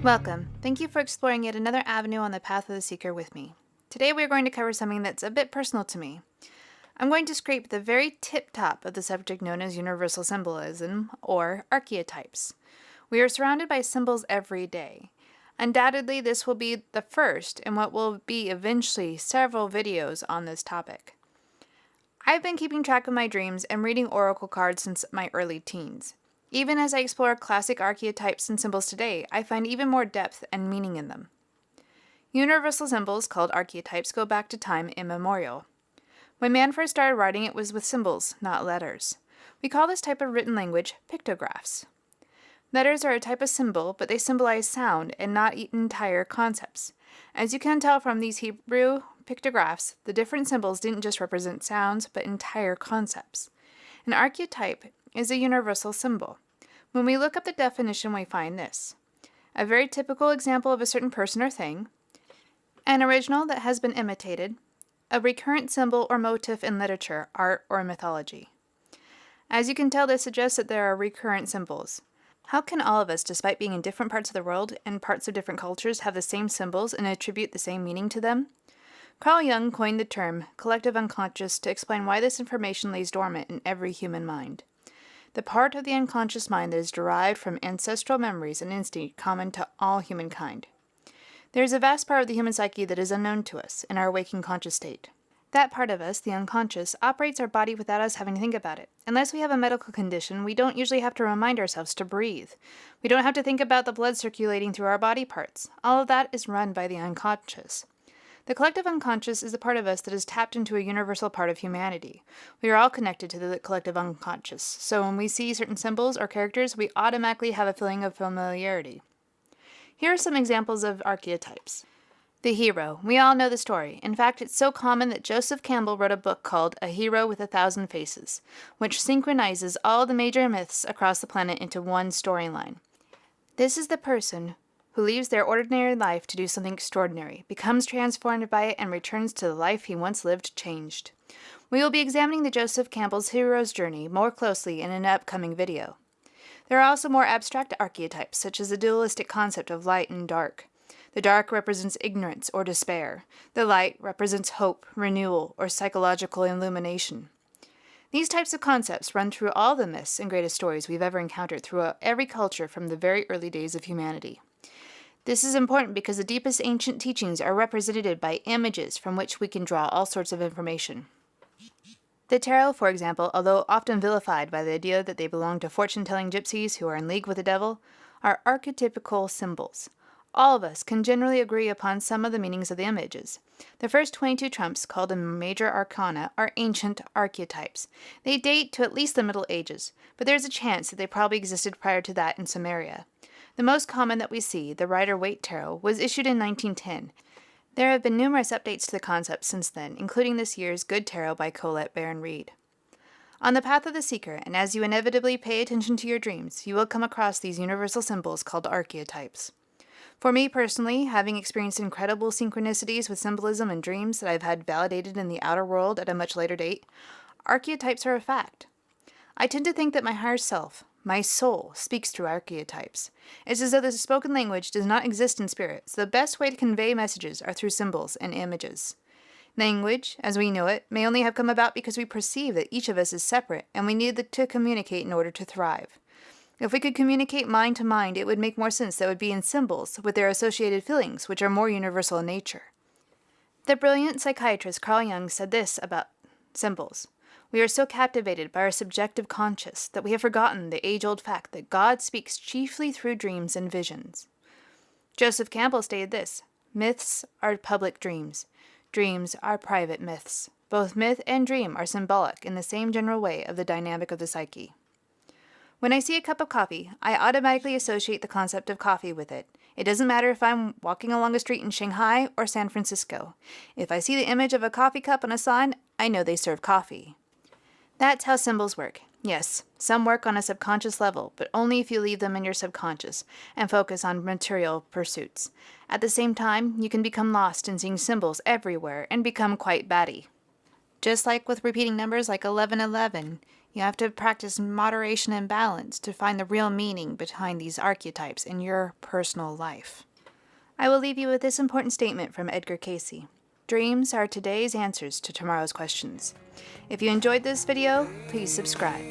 Welcome. Thank you for exploring yet another avenue on the path of the seeker with me. Today we are going to cover something that's a bit personal to me. I'm going to scrape the very tip-top of the subject known as universal symbolism, or archetypes. We are surrounded by symbols every day. Undoubtedly, this will be the first in what will be eventually several videos on this topic. I've been keeping track of my dreams and reading oracle cards since my early teens. Even as I explore classic archetypes and symbols today, I find even more depth and meaning in them. Universal symbols, called archetypes, go back to time immemorial. When man first started writing, it was with symbols, not letters. We call this type of written language pictographs. Letters are a type of symbol, but they symbolize sound and not entire concepts. As you can tell from these Hebrew pictographs, the different symbols didn't just represent sounds, but entire concepts. An archetype is a universal symbol. When we look up the definition, we find this: a very typical example of a certain person or thing, an original that has been imitated, a recurrent symbol or motif in literature, art, or mythology. As you can tell, this suggests that there are recurrent symbols. How can all of us, despite being in different parts of the world and parts of different cultures, have the same symbols and attribute the same meaning to them? Carl Jung coined the term collective unconscious to explain why this information lays dormant in every human mind. The part of the unconscious mind that is derived from ancestral memories and instinct common to all humankind. There is a vast part of the human psyche that is unknown to us in our waking conscious state. That part of us, the unconscious, operates our body without us having to think about it. Unless we have a medical condition, we don't usually have to remind ourselves to breathe. We don't have to think about the blood circulating through our body parts. All of that is run by the unconscious. The collective unconscious is the part of us that is tapped into a universal part of humanity. We are all connected to the collective unconscious, so when we see certain symbols or characters, we automatically have a feeling of familiarity. Here are some examples of archetypes. The hero. We all know the story. In fact, it's so common that Joseph Campbell wrote a book called A Hero with 1,000 Faces, which synchronizes all the major myths across the planet into one storyline. This is the person who leaves their ordinary life to do something extraordinary, becomes transformed by it, and returns to the life he once lived changed. We will be examining the Joseph Campbell's hero's journey more closely in an upcoming video. There are also more abstract archetypes, such as the dualistic concept of light and dark. The dark represents ignorance or despair. The light represents hope, renewal, or psychological illumination. These types of concepts run through all the myths and greatest stories we've ever encountered throughout every culture from the very early days of humanity. This is important because the deepest ancient teachings are represented by images from which we can draw all sorts of information. The tarot, for example, although often vilified by the idea that they belong to fortune-telling gypsies who are in league with the devil, are archetypical symbols. All of us can generally agree upon some of the meanings of the images. The first 22 trumps, called the major arcana, are ancient archetypes. They date to at least the Middle Ages, but there's a chance that they probably existed prior to that in some area. The most common that we see, the Rider-Waite Tarot, was issued in 1910. There have been numerous updates to the concept since then, including this year's Good Tarot by Colette Baron-Reid. On the path of the seeker, and as you inevitably pay attention to your dreams, you will come across these universal symbols called archetypes. For me personally, having experienced incredible synchronicities with symbolism and dreams that I've had validated in the outer world at a much later date, archetypes are a fact. I tend to think that my higher self, my soul, speaks through archetypes. It's as though the spoken language does not exist in spirit, so the best way to convey messages are through symbols and images. Language, as we know it, may only have come about because we perceive that each of us is separate, and we need to communicate in order to thrive. If we could communicate mind to mind, it would make more sense that it would be in symbols, with their associated feelings, which are more universal in nature. The brilliant psychiatrist Carl Jung said this about symbols: we are so captivated by our subjective conscious that we have forgotten the age-old fact that God speaks chiefly through dreams and visions. Joseph Campbell stated this: myths are public dreams. Dreams are private myths. Both myth and dream are symbolic in the same general way of the dynamic of the psyche. When I see a cup of coffee, I automatically associate the concept of coffee with it. It doesn't matter if I'm walking along a street in Shanghai or San Francisco. If I see the image of a coffee cup on a sign, I know they serve coffee. That's how symbols work. Yes, some work on a subconscious level, but only if you leave them in your subconscious and focus on material pursuits. At the same time, you can become lost in seeing symbols everywhere and become quite batty. Just like with repeating numbers like 1111, You have to practice moderation and balance to find the real meaning behind these archetypes in your personal life. I will leave you with this important statement from Edgar Cayce. Dreams are today's answers to tomorrow's questions. If you enjoyed this video, please subscribe.